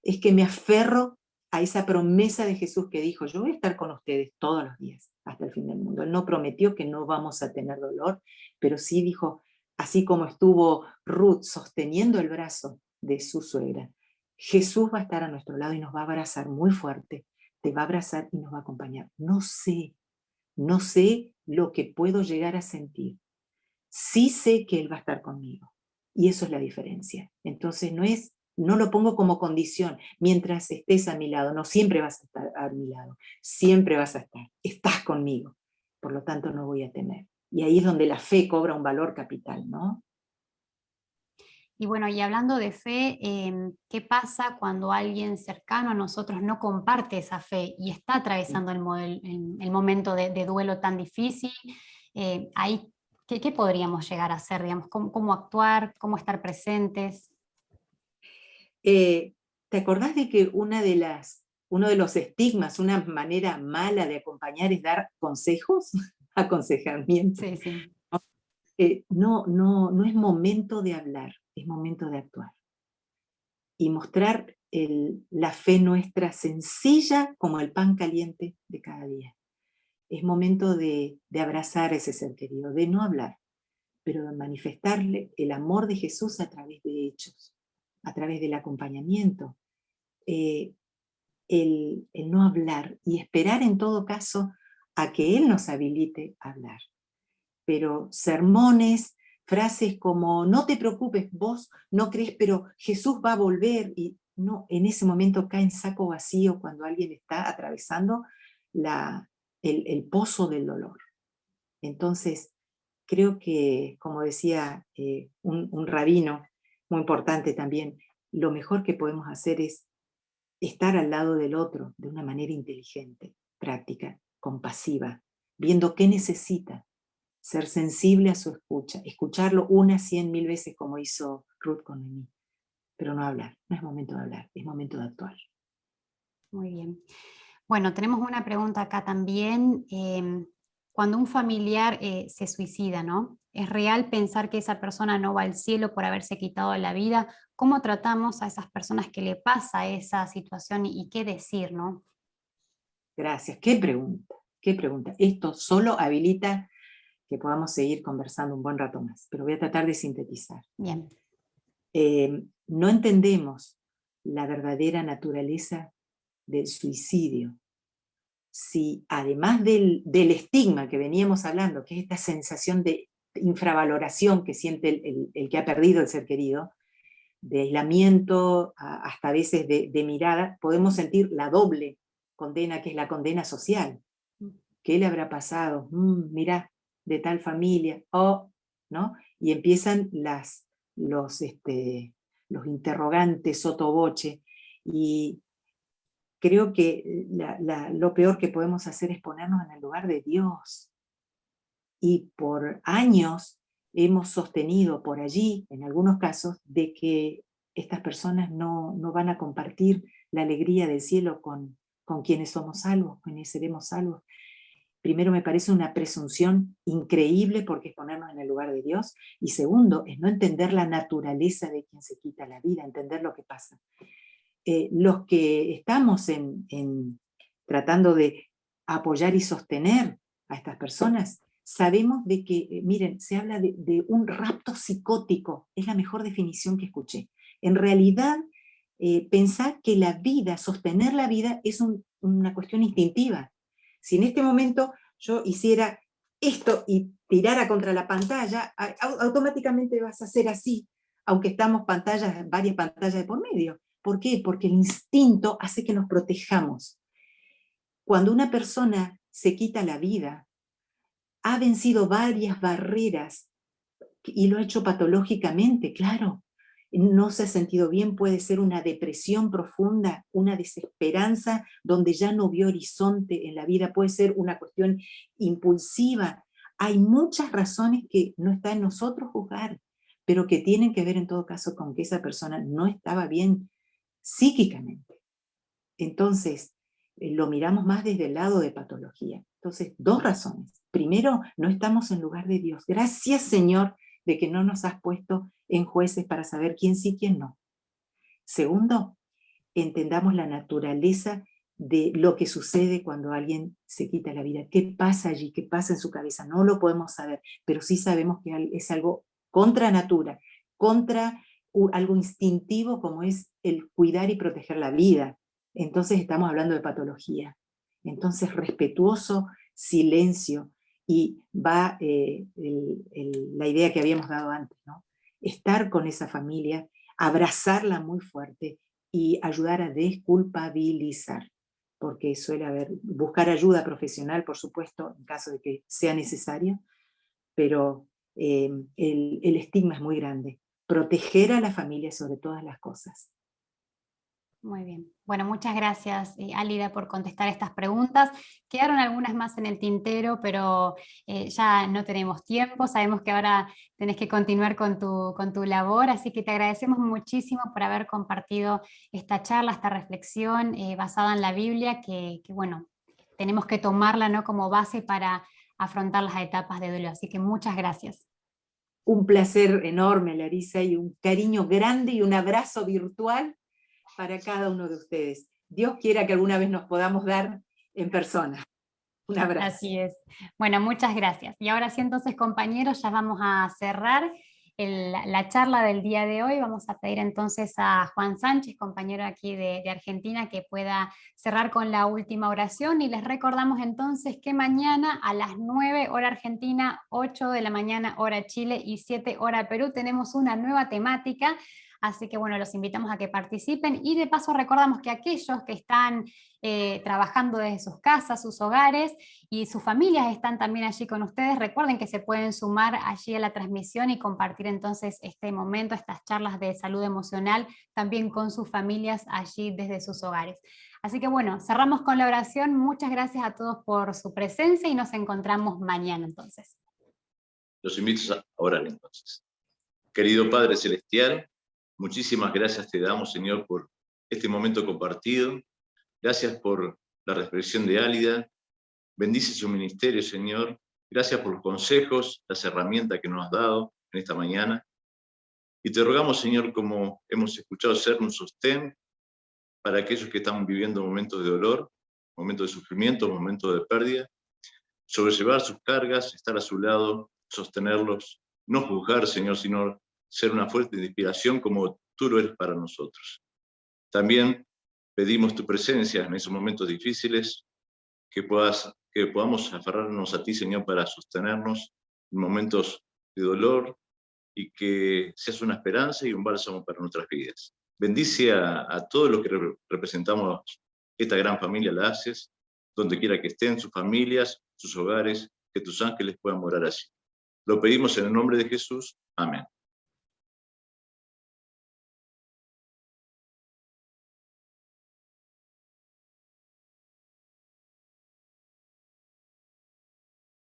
es que me aferro a esa promesa de Jesús que dijo: yo voy a estar con ustedes todos los días hasta el fin del mundo. Él no prometió que no vamos a tener dolor, pero sí dijo, así como estuvo Ruth sosteniendo el brazo de su suegra, Jesús va a estar a nuestro lado y nos va a abrazar muy fuerte, te va a abrazar y nos va a acompañar. No sé lo que puedo llegar a sentir. Sí sé que Él va a estar conmigo. Y eso es la diferencia. Entonces no lo pongo como condición. Mientras estés a mi lado, no siempre vas a estar a mi lado. Siempre vas a estar. Estás conmigo. Por lo tanto, no voy a temer. Y ahí es donde la fe cobra un valor capital, ¿no? Y bueno, y hablando de fe, ¿qué pasa cuando alguien cercano a nosotros no comparte esa fe y está atravesando el momento de duelo tan difícil? Ahí, ¿qué podríamos llegar a hacer? Digamos, ¿cómo actuar? ¿Cómo estar presentes? ¿Te acordás de que uno de los estigmas, una manera mala de acompañar es dar consejos? Aconsejamiento. Sí, sí. no es momento de hablar, es momento de actuar. Y mostrar la fe nuestra sencilla como el pan caliente de cada día. Es momento de abrazar a ese ser querido, de no hablar, pero de manifestarle el amor de Jesús a través de hechos, a través del acompañamiento. El no hablar y esperar en todo caso a que Él nos habilite a hablar. Pero sermones, frases como no te preocupes, vos no crees, pero Jesús va a volver, y no, en ese momento cae en saco vacío cuando alguien está atravesando el pozo del dolor. Entonces, creo que, como decía un rabino muy importante también, lo mejor que podemos hacer es estar al lado del otro de una manera inteligente, práctica, compasiva, viendo qué necesita, ser sensible a su escucha, escucharlo 100.000 veces como hizo Ruth con Noemí, pero no hablar, no es momento de hablar, es momento de actuar. Muy bien. Bueno, tenemos una pregunta acá también. Cuando un familiar se suicida, ¿no? ¿Es real pensar que esa persona no va al cielo por haberse quitado la vida? ¿Cómo tratamos a esas personas que le pasa esa situación y qué decir, ¿no? Gracias, qué pregunta, qué pregunta. Esto solo habilita que podamos seguir conversando un buen rato más, pero voy a tratar de sintetizar. Bien. No entendemos la verdadera naturaleza del suicidio si además del estigma que veníamos hablando, que es esta sensación de infravaloración que siente el que ha perdido el ser querido, de aislamiento, hasta a veces de mirada, podemos sentir la doble condena, que es la condena social. ¿Qué le habrá pasado? Mirá, de tal familia, ¿no? Y empiezan los interrogantes sottovoce, y creo que lo peor que podemos hacer es ponernos en el lugar de Dios. Y por años hemos sostenido por allí, en algunos casos, de que estas personas no van a compartir la alegría del cielo con quienes somos salvos, quienes seremos salvos. Primero, me parece una presunción increíble porque es ponernos en el lugar de Dios. Y segundo, es no entender la naturaleza de quien se quita la vida, entender lo que pasa. Los que estamos tratando de apoyar y sostener a estas personas, sabemos de que, miren, se habla de un rapto psicótico, es la mejor definición que escuché. En realidad, pensar que la vida, sostener la vida, es una cuestión instintiva. Si en este momento yo hiciera esto y tirara contra la pantalla, automáticamente vas a hacer así, aunque estamos varias pantallas de por medio. ¿Por qué? Porque el instinto hace que nos protejamos. Cuando una persona se quita la vida, ha vencido varias barreras y lo ha hecho patológicamente, claro. No se ha sentido bien, puede ser una depresión profunda, una desesperanza donde ya no vio horizonte en la vida, puede ser una cuestión impulsiva. Hay muchas razones que no está en nosotros juzgar, pero que tienen que ver en todo caso con que esa persona no estaba bien psíquicamente. Entonces, lo miramos más desde el lado de patología. Entonces, dos razones. Primero, no estamos en lugar de Dios. Gracias, Señor, de que no nos has puesto en jueces para saber quién sí, quién no. Segundo, entendamos la naturaleza de lo que sucede cuando alguien se quita la vida. ¿Qué pasa allí? ¿Qué pasa en su cabeza? No lo podemos saber, pero sí sabemos que es algo contra natura, contra algo instintivo como es el cuidar y proteger la vida. Entonces estamos hablando de patología. Entonces, respetuoso silencio, y va la idea que habíamos dado antes, ¿no? Estar con esa familia, abrazarla muy fuerte y ayudar a desculpabilizar, porque suele buscar ayuda profesional, por supuesto, en caso de que sea necesaria, pero el estigma es muy grande. Proteger a la familia sobre todas las cosas. Muy bien. Bueno, muchas gracias, Álida, por contestar estas preguntas. Quedaron algunas más en el tintero, pero ya no tenemos tiempo. Sabemos que ahora tenés que continuar con tu labor, así que te agradecemos muchísimo por haber compartido esta charla, esta reflexión basada en la Biblia, que bueno, tenemos que tomarla, ¿no?, como base para afrontar las etapas de duelo. Así que muchas gracias. Un placer enorme, Larisa, y un cariño grande y un abrazo virtual para cada uno de ustedes. Dios quiera que alguna vez nos podamos dar en persona. Un abrazo. Así es. Bueno, muchas gracias. Y ahora sí, entonces, compañeros, ya vamos a cerrar la charla del día de hoy. Vamos a pedir entonces a Juan Sánchez, compañero aquí de Argentina, que pueda cerrar con la última oración. Y les recordamos entonces que mañana a las 9 hora Argentina, 8 de la mañana hora Chile y 7 hora Perú tenemos una nueva temática. Así que bueno, los invitamos a que participen y de paso recordamos que aquellos que están trabajando desde sus casas, sus hogares y sus familias están también allí con ustedes, recuerden que se pueden sumar allí a la transmisión y compartir entonces este momento, estas charlas de salud emocional también con sus familias allí desde sus hogares. Así que bueno, cerramos con la oración. Muchas gracias a todos por su presencia y nos encontramos mañana entonces. Los invito a orar entonces. Querido Padre Celestial, muchísimas gracias te damos, Señor, por este momento compartido. Gracias por la reflexión de Álida. Bendice su ministerio, Señor. Gracias por los consejos, las herramientas que nos has dado en esta mañana. Y te rogamos, Señor, como hemos escuchado, ser un sostén para aquellos que están viviendo momentos de dolor, momentos de sufrimiento, momentos de pérdida. Sobrellevar sus cargas, estar a su lado, sostenerlos, no juzgar, Señor, sino ser una fuente de inspiración como tú lo eres para nosotros. También pedimos tu presencia en esos momentos difíciles, que podamos aferrarnos a ti, Señor, para sostenernos en momentos de dolor y que seas una esperanza y un bálsamo para nuestras vidas. Bendice a todos los que representamos esta gran familia, la haces, donde quiera que estén, sus familias, sus hogares, que tus ángeles puedan morar allí. Lo pedimos en el nombre de Jesús. Amén.